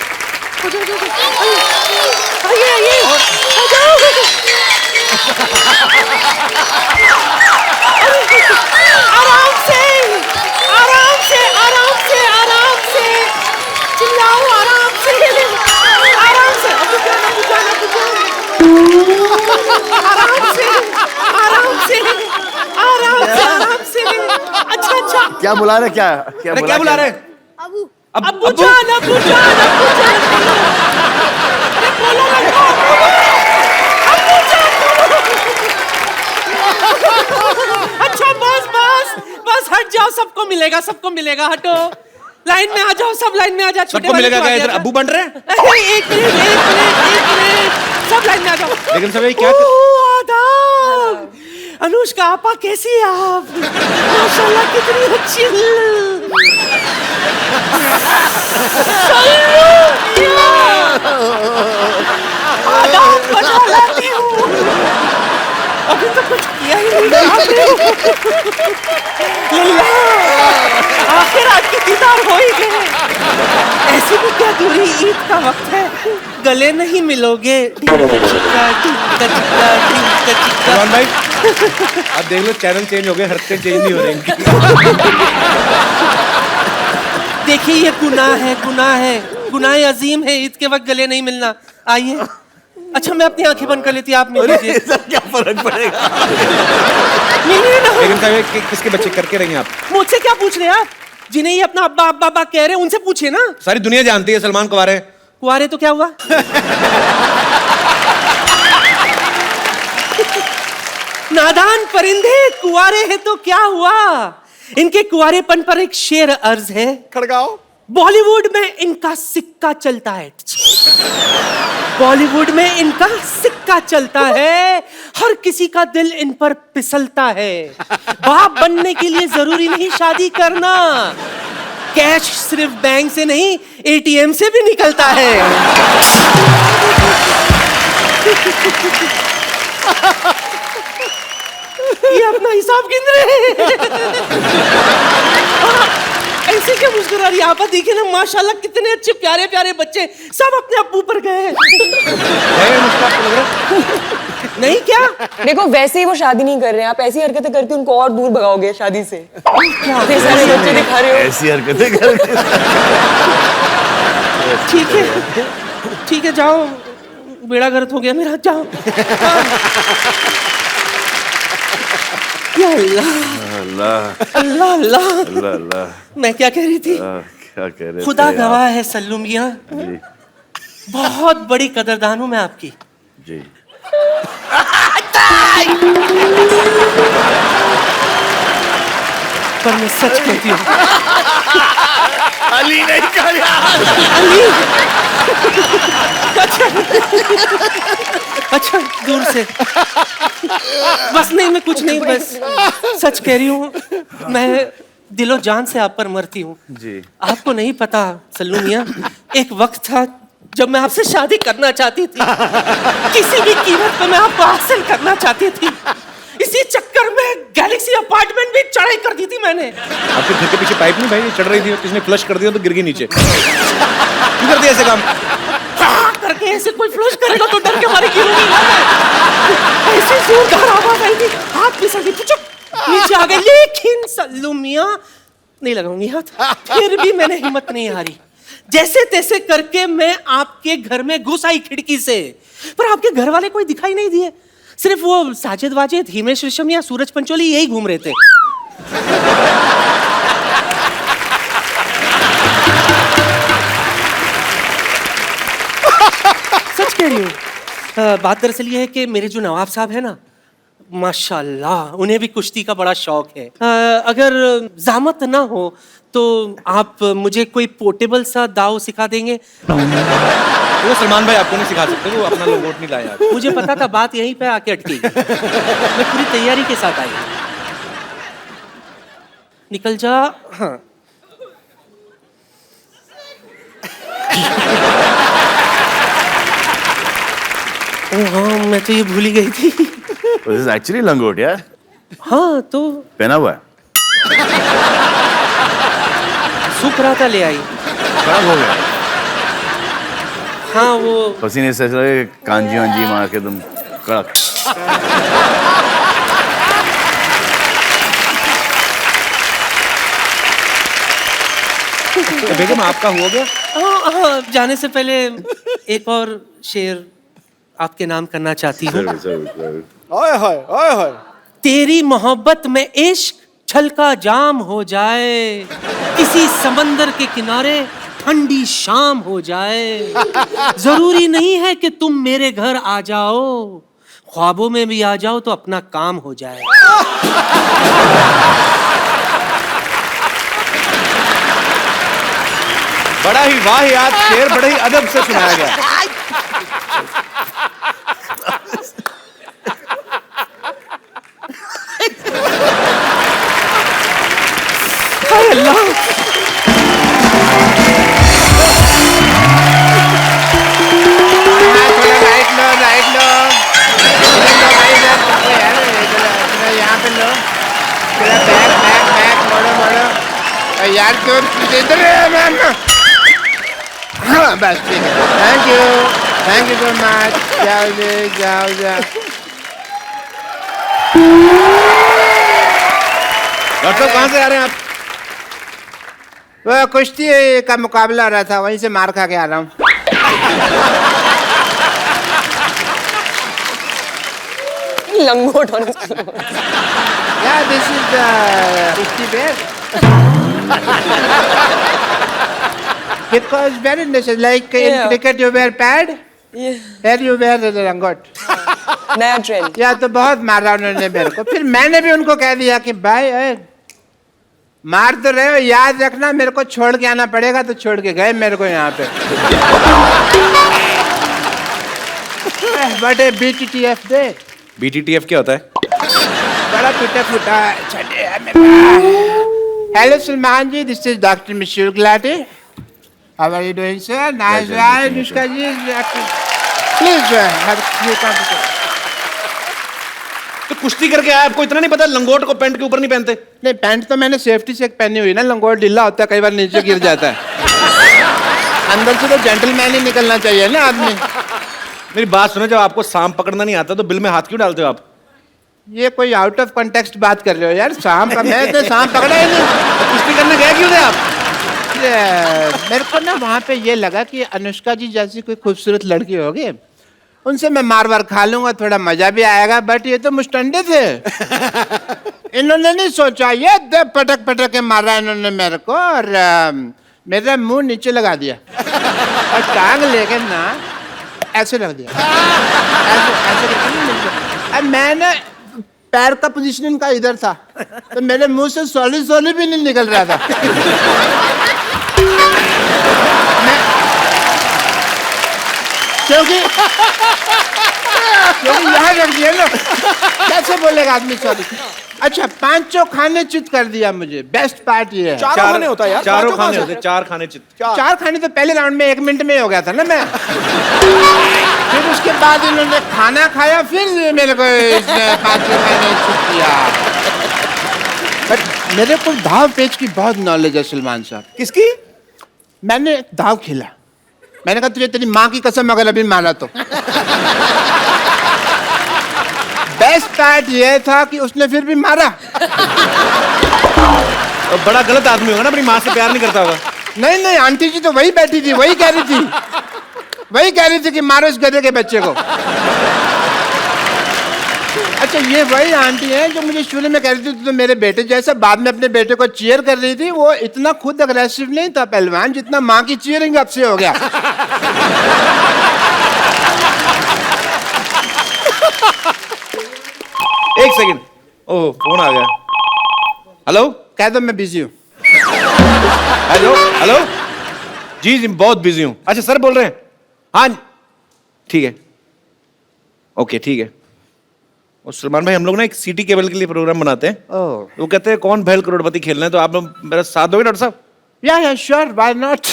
आराम से आराम से आराम से आराम से चिल्लाओ, आराम से आराम से अब बुझाना बुझाना बुझाना आराम से आराम से आराम से आराम से। अच्छा अच्छा क्या बुला रहे? क्या अरे क्या बुला रहे? अब बुझाना बुझाना बुझाना। अरे बोलो ना, अब बुझाना। अच्छा बस बस बस हट जाओ, सबको मिलेगा सबको मिलेगा, हटो लाइन में आ जाओ, सब लाइन में आ जाओ। सबको मिलेगा क्या? इधर अब्बू बन रहे हैं? एक मिनट सब लाइन में आ जाओ। लेकिन सब ये क्या आदाब, अनुष्का आपा कैसी है आप? माशाल्लाह कितनी अच्छी। आदाब बना लाती हूँ, अभी तो कुछ किया ही नहीं। लल्ला आखिर आपकी दीदार हो ही गए। ऐसी भी क्या दूरी, ईद का वक्त है, गले नहीं मिलोगे। भगवान भाई आप देख लो चैनल चेंज हो गए, हरकतें चेंज नहीं हो रही इनकी। देखिए ये गुनाह है, गुनाह है, गुनाह अजीम है, ईद के वक्त गले नहीं मिलना। आइए। अच्छा मैं अपनी आंखें बंद कर लेती, आप मिल लीजिए। क्या फर्क पड़ेगा? मिलिए ना। लेकिन साहब किसके बच्चे करके रहेंगे आप? मुझसे क्या पूछ रहे हैं आप? जिन्हें ये अपना अब्बा अब्बा अब्बा कह रहे हैं उनसे पूछिए ना। सारी दुनिया जानती है सलमान कुंवारे। कुंवारे तो क्या हुआ? नादान परिंदे, कुंवारे हैं तो क्या हुआ? इनके कुंवारेपन पर एक शेर अर्ज है। खड़गाओ। बॉलीवुड में इनका सिक्का चलता है, बॉलीवुड में इनका सिक्का चलता है, हर किसी का दिल इन पर फिसलता है। बाप बनने के लिए जरूरी नहीं शादी करना, कैश सिर्फ बैंक से नहीं एटीएम से भी निकलता है। ये अपना हिसाब गिन रहे हैं। ऐसे क्या मुस्कुरा रही है आप? देखिए ना माशाल्लाह कितने अच्छे प्यारे प्यारे बच्चे, सब अपने अब्बू पर गए। नहीं क्या? देखो वैसे ही वो शादी नहीं कर रहे हैं, आप ऐसी हरकतें करके उनको और दूर भगाओगे शादी से। इतने सारे बच्चे दिखा रहे हो। ऐसी हरकतें करके। ठीक है जाओ, बेड़ा गर्क हो गया मेरा, जाओ। या अल्लाह अल्लाह अल्लाह अल्लाह अल्लाह अल्लाह। मैं क्या कह रही थी? क्या कह रहे खुदा थे गवाह है सल्लू मियां, जी बहुत बड़ी कदरदान हूं मैं आपकी। जी। पर मैं सच कहती हूँ अली नहीं कहा। अच्छा दूर से बस नहीं, मैं कुछ नहीं, बस सच कह रही हूँ, मैं दिलो जान से आप पर मरती हूँ। जी। आपको नहीं पता सल्लू मियां, एक वक्त था जब मैं आपसे शादी करना चाहती थी, किसी भी कीमत पर मैं आपको हासिल करना चाहती थी। इसी चक्कर में गैलेक्सी अपार्टमेंट भी चढ़ाई कर दी थी मैंने। आपके घर के पीछे पाइप नहीं भाई, ये चढ़ रही थी, किसने फ्लश कर दिया तो गिर गई नीचे। क्यों कर दिया ऐसे काम? करके ऐसे कोई फ्लश करेगा तो डर के मारे गिरूंगी ना मैं। ऐसी जोरदार आवाज आई थी, हाथ फिसल गई, नीचे आ गए। लेकिन सल्लू मियां नहीं लगाऊंगी हाथ, फिर भी मैंने हिम्मत नहीं हारी। जैसे तैसे करके मैं आपके घर में घुस आई खिड़की से, पर आपके घर वाले कोई दिखाई नहीं दिए। सिर्फ वो साजिद वाजिद, हिमेश रेशमिया, सूरज पंचोली यही घूम रहे थे। सच कह रही हूँ। बात दरअसल ये है कि मेरे जो नवाब साहब है ना, माशाल्लाह, उन्हें भी कुश्ती का बड़ा शौक है। अगर ज़हमत ना हो तो आप मुझे कोई पोर्टेबल सा दाव सिखा देंगे? वो सलमान भाई आपको नहीं सिखा सकते, वो अपना लंगोट नहीं लाया। मुझे पता था बात यहीं पे आके अटकेगी। मैं पूरी तैयारी के साथ आई। निकल जा। हाँ, हाँ, मैं तो ये भूल ही गई थी। This is actually लंगोट यार। हाँ तो पहना हुआ है। सूख रहा था, ले आई। खराब हो गया। हाँ वो पसीने से ऐसा लगे कांजी वांजी मार के तुम कड़क। तो बेगम आपका हुआ गया? हाँ, हाँ, जाने से पहले एक और शेर आपके नाम करना चाहती हूँ। ओए होए ओए होए। तेरी मोहब्बत में इश्क छलका जाम हो जाए, किसी समंदर के किनारे ठंडी शाम हो जाए। जरूरी नहीं है कि तुम मेरे घर आ जाओ, ख्वाबों में भी आ जाओ तो अपना काम हो जाए। बड़ा ही वाहियात शेर बड़े ही अदब से सुनाया गया। यार क्यों इधर हाँ बस ठीक है। Thank you so much. जाओ जाओ। डॉक्टर कहाँ से आ रहे हैं आप? वो कुश्ती का मुकाबला हो रहा था, वहीं से मार खा के आ रहा हूँ। लंगोट होने Yeah, this is the kushti bear. Because very necessary. Like in cricket you wear pad, here you wear the langot. नया ट्रेंड। या तो बहुत मारा उन्होंने मेरे को। फिर मैंने भी उनको कह दिया कि भाई मार तो रहे हो, याद रखना मेरे को छोड़ के आना पड़ेगा। तो छोड़ के गए मेरे को यहाँ पे। But BTTF they. BTTF क्या होता है? बड़ा टूटा फूटा छठे। Hello Salman ji, this is doctor Mashoor Gulati. How are you doing sir? Nice right Anushka ji. Please तो कुश्ती करके आया, आपको इतना नहीं पता लंगोट को पैंट के ऊपर नहीं पहनते? नहीं, पैंट तो मैंने सेफ्टी से पहनी हुई ना। लंगोट ढीला होता है, कई बार नीचे गिर जाता है। अंदर से तो जेंटलमैन ही निकलना चाहिए ना आदमी। मेरी बात सुनो, जब आपको सांप पकड़ना नहीं आता तो बिल में हाथ क्यों डालते हो आप? ये कोई आउट ऑफ कॉन्टेक्स्ट बात कर रहे हो यार। सांप मैं तो सांप पकड़ा ही नहीं। तो कुश्ती करने गए क्यों थे आप? मेरे को ना वहाँ पे ये लगा कि अनुष्का जी जैसी कोई खूबसूरत लड़की होगी, उनसे मैं मार वार खा लूंगा, थोड़ा मजा भी आएगा। बट ये तो मुस्टंडे थे। इन्होंने नहीं सोचा, ये पटक पटक के मारा इन्होंने मेरे को, और मेरा मुंह नीचे लगा दिया और टांग लेके ना ऐसे रख दिया। ऐसे मैंने पैर का पोजीशन इनका इधर था, तो मेरे मुंह से सॉली भी नहीं निकल रहा था। क्योंकि यहाँ रख दिया ना, कैसे बोलेगा आदमी सॉरी। अच्छा, पांचों खाने चित कर दिया मुझे। बेस्ट पार्ट ये है। चारों खाने होता है यार, चारों पांचों खाने कहाँ होते, चार खाने चित। चार खाने तो पहले राउंड में 1 मिनट में ही हो गया था ना मैं। फिर उसके बाद इन्होंने खाना खाया, फिर मेरे को इसने पांचों खाने चित किया। बट मेरे को दाव पेच की बहुत नॉलेज है सलमान साहब। किसकी? मैंने दाव खेला। मैंने कहा तुझे तेरी माँ की कसम अगर अभी मारा तो। बेस्ट पार्ट ये था कि उसने फिर भी मारा। और बड़ा गलत आदमी होगा ना, अपनी माँ से प्यार नहीं करता होगा। नहीं नहीं, आंटी जी तो वही बैठी थी, वही कह रही थी कि मारो इस गधे के बच्चे को। अच्छा, ये वही आंटी है जो मुझे शुरू में कह रही थी तो मेरे बेटे जैसा, बाद में अपने बेटे को चीयर कर रही थी। वो इतना खुद अग्रेसिव नहीं था पहलवान, जितना माँ की चीयरिंग अब से हो गया। एक सेकंड, ओह फोन आ गया। हेलो, कह दो मैं बिजी हूँ। हेलो हेलो, जी जी बहुत बिजी हूँ। अच्छा सर बोल रहे हैं? हाँ ठीक है, ओके ठीक है। और सलमान भाई, हम लोग ना एक सिटी केबल के लिए प्रोग्राम बनाते हैं। वो कहते हैं कौन भैल करोड़पति खेलना है, तो आप लोग मेरा साथ दोगे डॉक्टर साहब? या श्योर, व्हाई नॉट।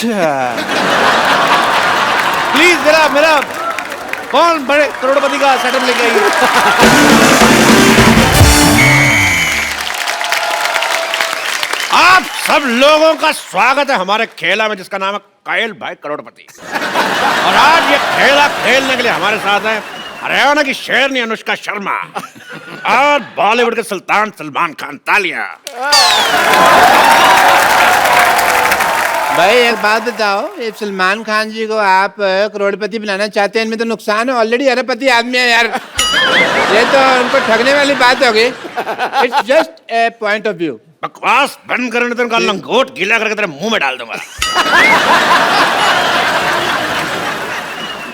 प्लीज मेरा कौन बड़े करोड़पति का सेटअप लेके आइए। आप सब लोगों का स्वागत है हमारे खेला में, जिसका नाम है कायल भाई करोड़पति। और आज ये खेला खेलने के लिए हमारे साथ है हरियाणा की शेरनी अनुष्का शर्मा और बॉलीवुड के सुल्तान सलमान खान। तालियां। भाई एक बात बताओ, ये सलमान खान जी को आप करोड़पति बनाना चाहते हैं, इनमें तो नुकसान है, ऑलरेडी अरबपति आदमी है यार। ये तो उनको ठगने वाली बात होगी। It's just a point of view. बकवास बंद करने तो उनका लंगोट गीला करके तेरे मुंह में डाल दूंगा।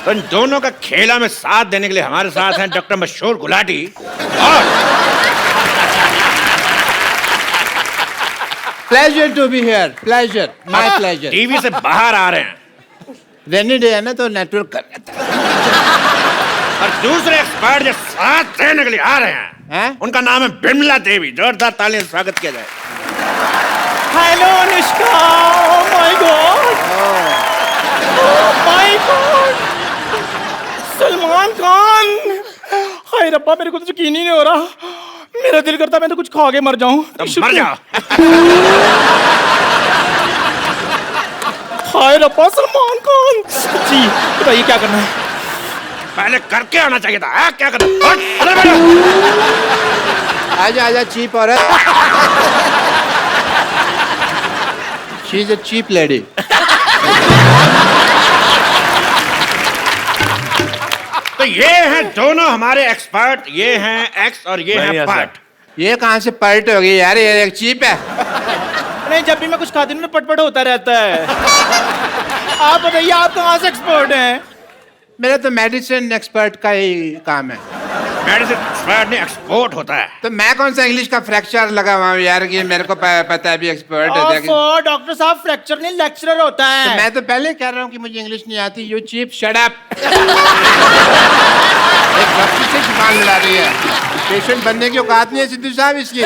तो इन दोनों का खेला में साथ देने के लिए हमारे साथ हैं डॉक्टर मशहूर गुलाटी और pleasure to be here, pleasure, my pleasure. TV से बाहर आ रहे हैं। रेनी डे है ना तो नेटवर्क कर लेता है। और दूसरे एक्सपर्ट जो साथ देने के लिए आ रहे हैं, उनका नाम है बिमला देवी। जोरदार तालियों से स्वागत किया जाए। Hello Anushka, oh my god, oh my god, Salman Khan. हाय रब्बा, मेरे को तो यकीन ही नहीं हो रहा। मेरा दिल करता मैं तो कुछ खा के मर जाऊं। मर जाओ। हाय रब्बा, सलमान खान जी बताइए क्या करना है? पहले करके आना चाहिए था। क्या करना? आजा आजा चीप औरत। She is a cheap lady. तो ये हैं दोनों हमारे एक्सपर्ट, ये हैं एक्स और ये हैं पार्ट। ये कहाँ से पर्ट हो गई यार, ये एक चीप है। नहीं, जब भी मैं कुछ खाती हूँ ना पटपट होता रहता है। आप बताइए, आप कहाँ से एक्सपर्ट हैं? मेरा तो मेडिसिन एक्सपर्ट का ही काम है। मेडिसिन एक्सपर्ट नहीं, एक्सपोर्ट होता है। तो मैं कौन सा इंग्लिश का फ्रैक्चर लगा हुआ हूँ यार कि मेरे को पता है भी एक्सपर्ट है। डॉक्टर साहब, फ्रैक्चर नहीं लेक्चरर होता है। तो मैं तो पहले कह रहा हूँ कि मुझे इंग्लिश नहीं आती। You cheap, shut up. एक डॉक्टर से जुबान लड़ा रही है। पेशेंट बनने की औकात नहीं है सिद्धू साहब इसकी।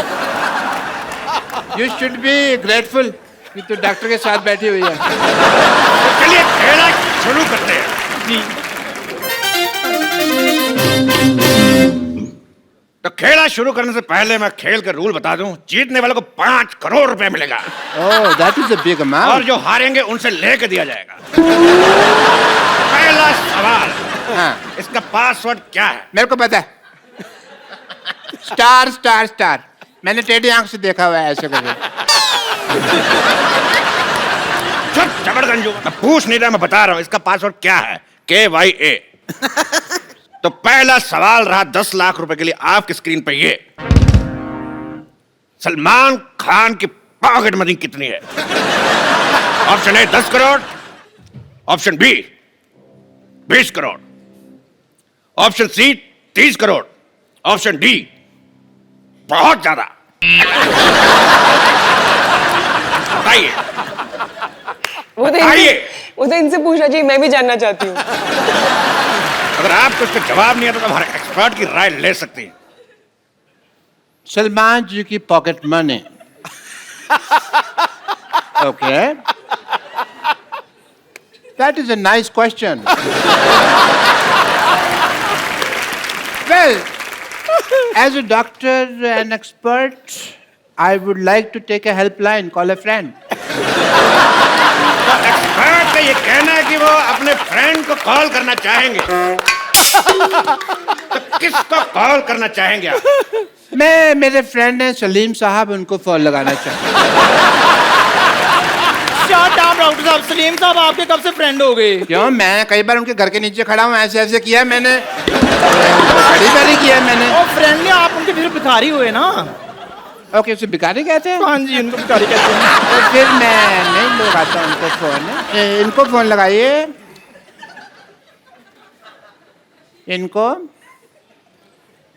यू शुड बी ग्रेटफुल कि तू डॉक्टर के साथ बैठी हुई है। तो चलिए खेला शुरू करते हैं। जी। तो खेला शुरू करने से पहले मैं खेल के रूल बता दूं। जीतने वाले को 5 करोड़ रुपए मिलेगा। Oh, that is a big amount. और जो हारेंगे उनसे लेके दिया जाएगा। पहला सवाल, हाँ, इसका पासवर्ड क्या है? मेरे को पता है। Star star star. मैंने टेढ़ी आंख से देखा हुआ है ऐसे करके। चुप जबरगंजू, मैं पूछ नहीं रहा, मैं बता रहा हूं इसका पासवर्ड क्या है। KYA। तो पहला सवाल रहा 10 लाख रुपए के लिए। आपकी स्क्रीन पे ये सलमान खान की पॉकेट मनी कितनी है? Option A 10 crore, option B 20 crore, option C 30 crore, option D बहुत ज्यादा। बताइए। वो तो इनसे पूछना चाहिए, मैं भी जानना चाहती हूँ। अगर आपको इसका जवाब नहीं आता तो हमारे एक्सपर्ट की राय ले सकती हैं। सलमान जी की pocket money. Okay, that is a nice question. Well, as a doctor and expert, I would like to take a helpline, call a friend. Expert का ये कहना है कि वो अपने फ्रेंड को कॉल करना चाहेंगे। तो किसको कॉल करना चाहेंगे आप? मैं, मेरे फ्रेंड हैं सलीम साहब, उनको फोन लगाना चाहता Shut up, डॉक्टर साहब। सलीम साहब आपके कब से फ्रेंड हो गए? क्यों? मैं कई बार उनके घर के नीचे खड़ा हूँ, ऐसे ऐसे किया मैंने, बड़ी बारी किया मैंने। ओ फ्रेंड ने आप उनके फिर भिखारी हुए ना? ओके, उसे भिखारी कहते हैं? हाँ जी, उनको भिखारी कहते हैं। तो फिर मैं नहीं लगाता उनको फोन। इनको फोन लगाइए, इनको।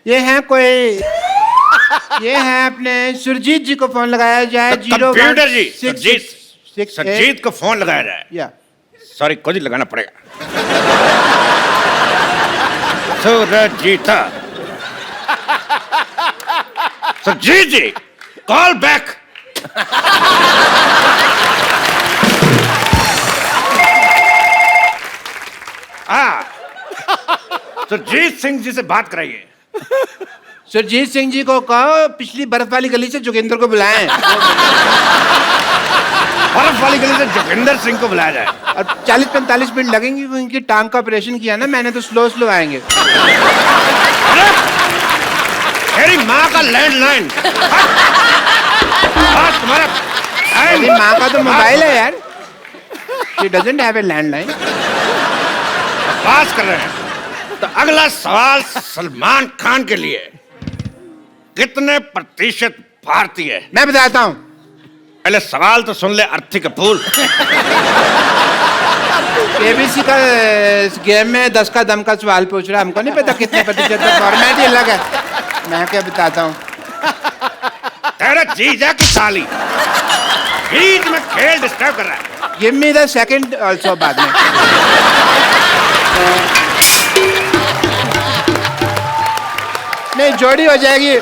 ये हैं कोई, ये हैं अपने सुरजीत जी को फोन लगाया जाए। कंप्यूटर जी, सुरजीत को फोन लगाया जाए। या सॉरी, खुद ही लगाना पड़ेगा। सुरजीता, सुरजीत जी, कॉल बैक। सुरजीत सिंह जी से बात कराइए। सुरजीत सिंह जी को कहो पिछली बर्फ वाली गली से जोगिंदर को बुलाएं। बर्फ वाली गली से जोगिंदर सिंह को बुलाया जाए। और 40-45 मिनट लगेंगे, वो इनकी टांग का ऑपरेशन किया ना मैंने, तो स्लो स्लो आएंगे। मेरी माँ का लैंडलाइन। तुम्हारा मेरी माँ का तो मोबाइल है यार। She doesn't have a landline. बात कर रहे हैं। तो अगला सवाल सलमान खान के लिए, कितने प्रतिशत भारतीय? मैं बताता हूँ। पहले सवाल तो सुन ले अर्थी कपूर। केबीसी का गेम में 10 का दम का सवाल पूछ रहा है, हमको नहीं पता कितने प्रतिशत का, फॉर्मेट ही अलग है। मैं क्या बताता हूँ। तेरा जीजा की साली बीच में खेल डिस्टर्ब कर रहा है। Give me the second also बाद में। नहीं, जोड़ी हो जाएगी।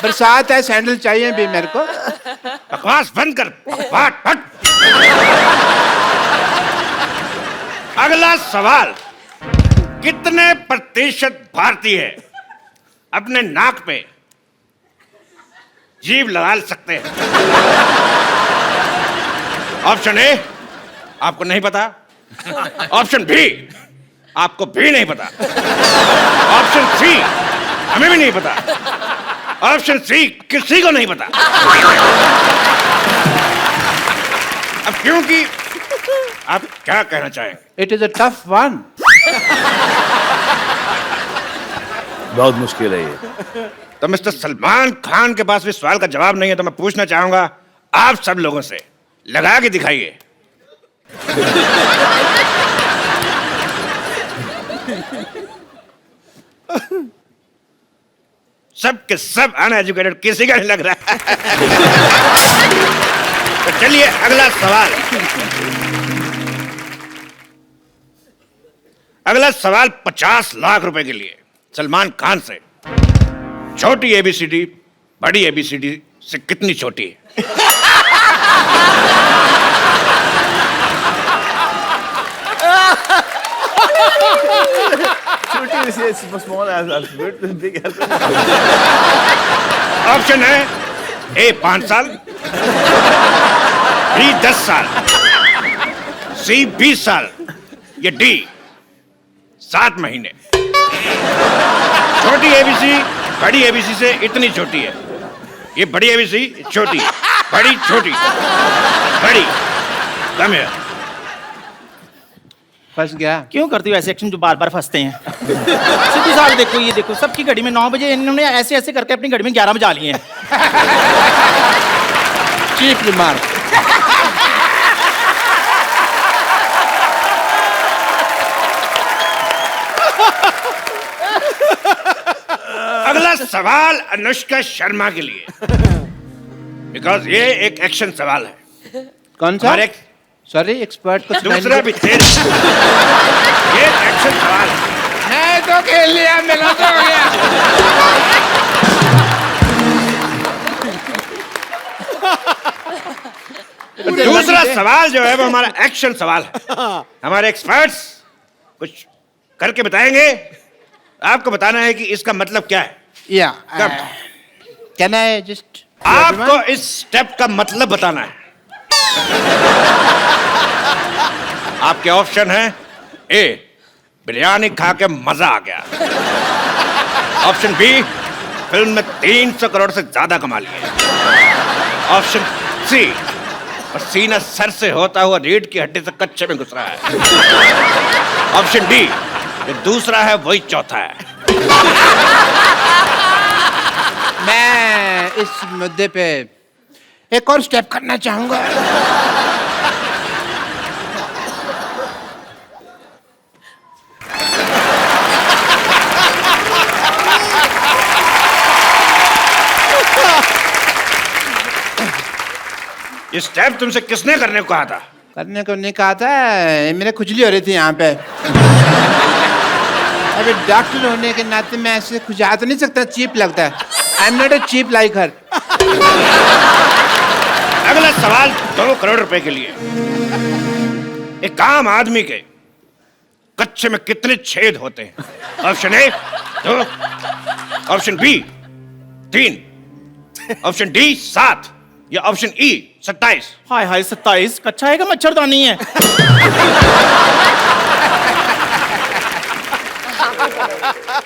बरसात है, सैंडल चाहिए भी मेरे को। बकवास बंद कर, बकवास हट। अगला सवाल, कितने प्रतिशत भारतीय अपने नाक पे जीभ लगा सकते हैं? ऑप्शन ए, आपको नहीं पता। ऑप्शन बी, आपको भी नहीं पता। ऑप्शन सी, हमें भी नहीं पता। ऑप्शन सी, किसी को नहीं पता। अब क्योंकि आप क्या कहना चाहेंगे? It is a tough one. बहुत मुश्किल है ये। तो मिस्टर सलमान खान के पास भी सवाल का जवाब नहीं है, तो मैं पूछना चाहूंगा आप सब लोगों से, लगा के दिखाइए। सब के सब अनएजुकेटेड, किसी का नहीं लग रहा है। तो चलिए अगला सवाल। अगला सवाल 50 लाख रुपए के लिए सलमान खान से। छोटी एबीसीडी बड़ी एबीसीडी से कितनी छोटी है? ऑप्शन है ए 5 साल, बी 10 साल, सी 20 साल, या डी 7 महीने। छोटी एबीसी बड़ी एबीसी से इतनी छोटी है। ये बड़ी एबीसी छोटी, बड़ी छोटी, बड़ी कम है। फंस गया। क्यों करती हो ऐसे एक्शन जो बार बार फंसते हैं? सिद्धू साहब देखो, ये देखो, सबकी घड़ी में 9 बजे, इन्होंने ऐसे ऐसे करके अपनी घड़ी में 11 बजा लिए हैं। Cheap remark. अगला सवाल अनुष्का शर्मा के लिए, बिकॉज ये एक एक्शन सवाल है। कौन सा? हमारे सॉरी, एक्सपर्ट को दूसरा भी तेरे। ये एक्शन सवाल है। मैं तो खेल लिया, मेरा तो हो गया। दूसरा सवाल जो है वो हमारा एक्शन सवाल है। हमारे एक्सपर्ट्स कुछ करके बताएंगे, आपको बताना है कि इसका मतलब क्या है। या कब? कैन आई जस्ट आपको इस स्टेप का मतलब बताना है। आपके ऑप्शन है ए, बिरयानी खा के मजा आ गया। ऑप्शन बी, फिल्म में 300 करोड़ से ज्यादा कमा लिए। ऑप्शन सी, पसीना सर से होता हुआ रीढ़ की हड्डी से कच्चे में घुस रहा है। ऑप्शन डी, जो दूसरा है वही चौथा है। मैं इस मुद्दे पे एक और स्टेप करना चाहूंगा। ये स्टेप तुमसे किसने करने को कहा था? करने को नहीं कहा था, मेरे खुजली हो रही थी यहाँ पे। अभी डॉक्टर होने के नाते मैं ऐसे खुजा तो नहीं सकता, चीप लगता है। I am not a cheap like her. अगला सवाल 2 करोड़ रुपए के लिए। एक आम आदमी के कच्चे में कितने छेद होते हैं? Option A 2, option B 3, option D 7 या ऑप्शन ई 27। हाय हाय 27 कच्चा है का मच्छरदानी है।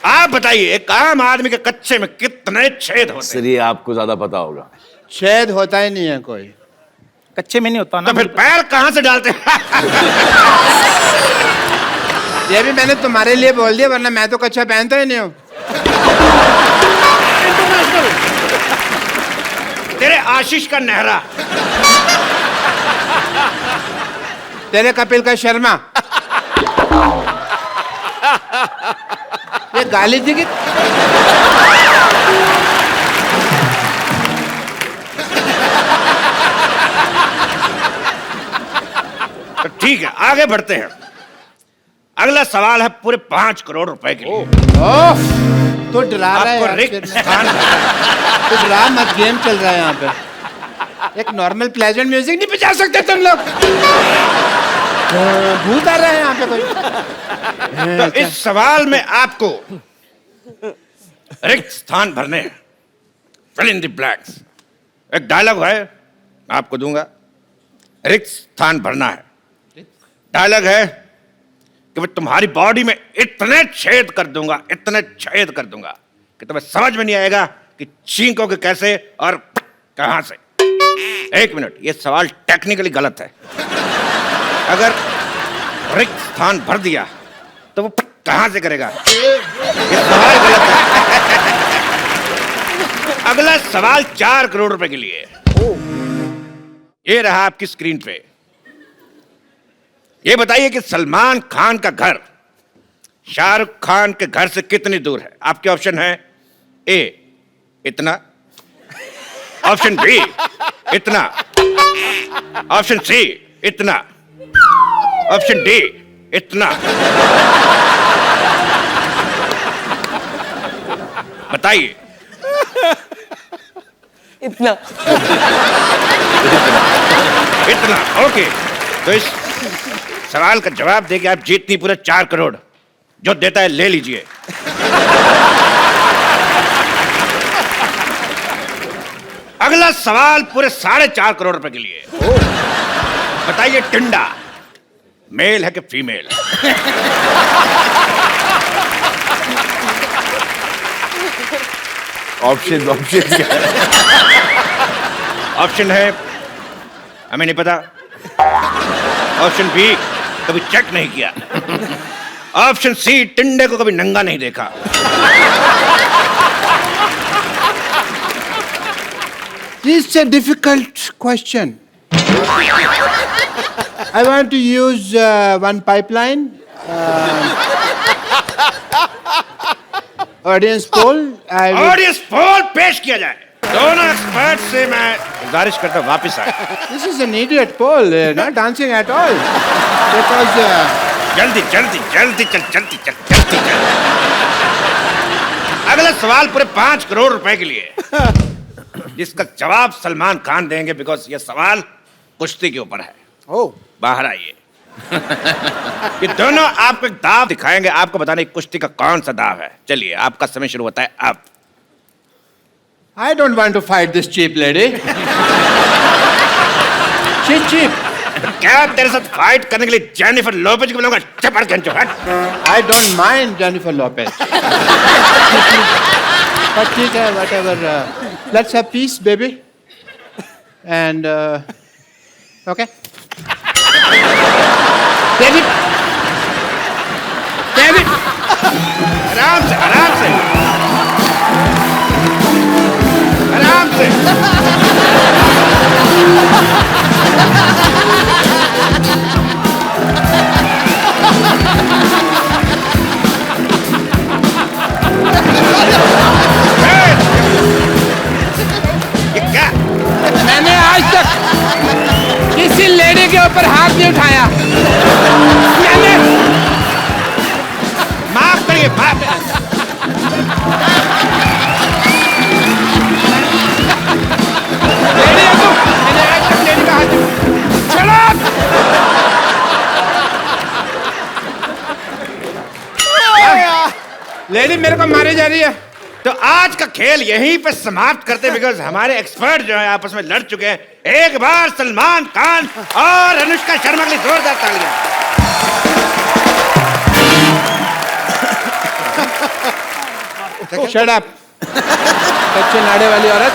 आप बताइए, एक आम आदमी के कच्चे में कितने छेद होते हैं? सर ये आपको ज्यादा पता होगा। छेद होता ही नहीं है कोई। कच्चे में नहीं होता ना। तो फिर पैर कहां से डालते हैं? ये भी मैंने तुम्हारे लिए बोल दिया, वरना मैं तो कच्चा पहनता ही नहीं हूँ। तेरे आशीष का नेहरा, तेरे कपिल का शर्मा। ये गाली थी कि तो ठीक है, आगे बढ़ते हैं। अगला सवाल है पूरे 5 करोड़ रुपए के लिए। ओह, तो डरा रहा है आपको यार, रिक्त फिर स्थान तो डरा मत, गेम चल रहा है यहाँ पे। एक नॉर्मल प्लेजेंट म्यूजिक नहीं बजा सकते तुम लोग? भूत आ रहा है यहाँ पे कोई। तो इस सवाल में आपको रिक्त स्थान भरने हैं। Fill in the blanks. एक डायलॉग है, मैं आपको दूंगा, रिक्त स्थान भरना है। डायलॉग है कि मैं तुम्हारी बॉडी में इतने छेद कर दूंगा, इतने छेद कर दूंगा कि तुम्हें समझ में नहीं आएगा कि छींकोगे कैसे और कहां से। 1 मिनट, ये सवाल टेक्निकली गलत है। अगर रिक्त स्थान भर दिया तो वो कहां से करेगा? ये सवाल गलत है। अगला सवाल 4 करोड़ रुपए के लिए। ये रहा आपकी स्क्रीन पे। ये बताइए कि सलमान खान का घर शाहरुख खान के घर से कितनी दूर है? आपके ऑप्शन है ए इतना, ऑप्शन बी इतना, ऑप्शन सी इतना, ऑप्शन डी इतना। बताइए। इतना। इतना, ओके। तो इस सवाल का जवाब देके आप जीतनी पूरे 4 करोड़। जो देता है ले लीजिए। अगला सवाल पूरे 4.5 करोड़ रुपए के लिए। बताइए, टिंडा मेल है कि फीमेल? ऑप्शन क्या है? ऑप्शन है हमें नहीं पता, ऑप्शन बी कभी चेक नहीं किया, ऑप्शन सी टिंडे को कभी नंगा नहीं देखा। This is a difficult question. I want to use one pipeline. Audience poll. Audience poll पेश किया जाए। दोनों एक्सपर्ट से मैं गुजारिश करता हूं वापिस आए। This is an idiot poll, not dancing at all. Because जल्दी जल्दी जल्दी चल जल्दी चल जल्दी चल। अगला सवाल पूरे 5 करोड़ रुपए के लिए। जिसका जवाब सलमान खान देंगे, बिकॉज ये सवाल कुश्ती के ऊपर है। ओ बाहर आइए। ये दोनों आपको एक दाव दिखाएंगे, आपको बताने कुश्ती का कौन सा दाव है। चलिए, आपका समय शुरू होता है अब। I don't want to fight this cheap lady. She's cheap. क्या तेरे साथ फाइट करने के लिए जेनिफर लोपेज को बुलाऊंगा? चपड़ के हट। I don't mind Jennifer Lopez. But ठीक है, whatever. Let's have peace, baby. And okay. David. David. आराम से, आराम से, आराम से। ये क्या? मैंने आज तक किसी लेडी के ऊपर हाथ नहीं उठाया। मैंने माफ करिए, माफ। लेडी है तू। मैंने आज तक लेडी का हाथ चलो। लेडी मेरे को मारे जा रही है। तो आज का खेल यहीं पे समाप्त करते, बिकॉज हमारे एक्सपर्ट जो है आपस में लड़ चुके हैं। एक बार सलमान खान और अनुष्का शर्मा के लिए जोरदार तालियां। Shut up. कच्चे नाड़े वाली औरत।